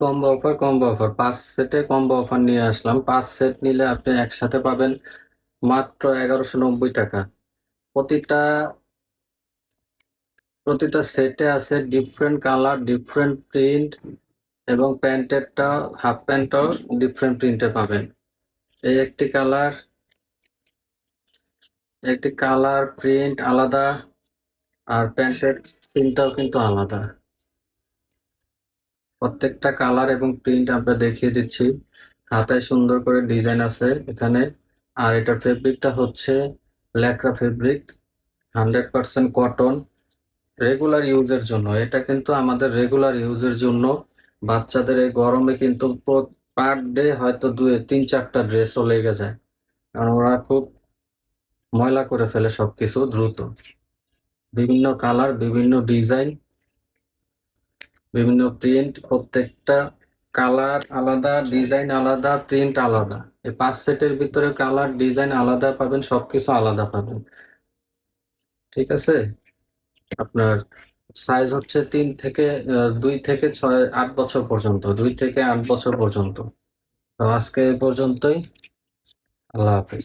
Combo offer 5 সেটে combo offer নিয়ে আসলাম। 5 set নিলে আপনি একসাথে পাবেন মাত্র 1190 টাকা। প্রতিটা প্রতিটা সেটে আছে ডিফারেন্ট কালার, ডিফারেন্ট প্রিন্ট, এবং প্যান্টেরটা হাফ প্যান্টটাও ডিফারেন্ট প্রিন্টে পাবেন। এই একটি কালার প্রিন্ট আলাদা, আর প্যান্টের প্রিন্টটাও কিন্তু আলাদা। প্রত্যেকটা কালার এবং প্রিন্ট আমরা দেখিয়ে দিচ্ছি। হাতায় সুন্দর করে ডিজাইন আছে এখানে। আর এটার ফেব্রিকটা হচ্ছে ল্যাকড়া ফেব্রিক, 100% কটন, রেগুলার ইউজের জন্য। এটা কিন্তু আমাদের রেগুলার ইউজের জন্য। বাচ্চাদের এই গরমে কিন্তু পার ডে হয়তো 2-3-4টা ড্রেসও লেগে যায়, কারণ ওরা খুব ময়লা করে ফেলে সবকিছু দ্রুত। বিভিন্ন কালার, বিভিন্ন ডিজাইন, বিভিন্ন প্রিন্ট, প্রত্যেকটা কালার আলাদা, ডিজাইন আলাদা, প্রিন্ট আলাদা। এই 5 সেটের ভিতরে কালার, ডিজাইন আলাদা পাবেন, সবকিছু আলাদা পাবেন। ঠিক আছে। আপনার সাইজ হচ্ছে 2 থেকে 6, 8 বছর পর্যন্ত, 2 থেকে 8 বছর পর্যন্ত। তো আজকে এই পর্যন্তই। আল্লাহ হাফেজ।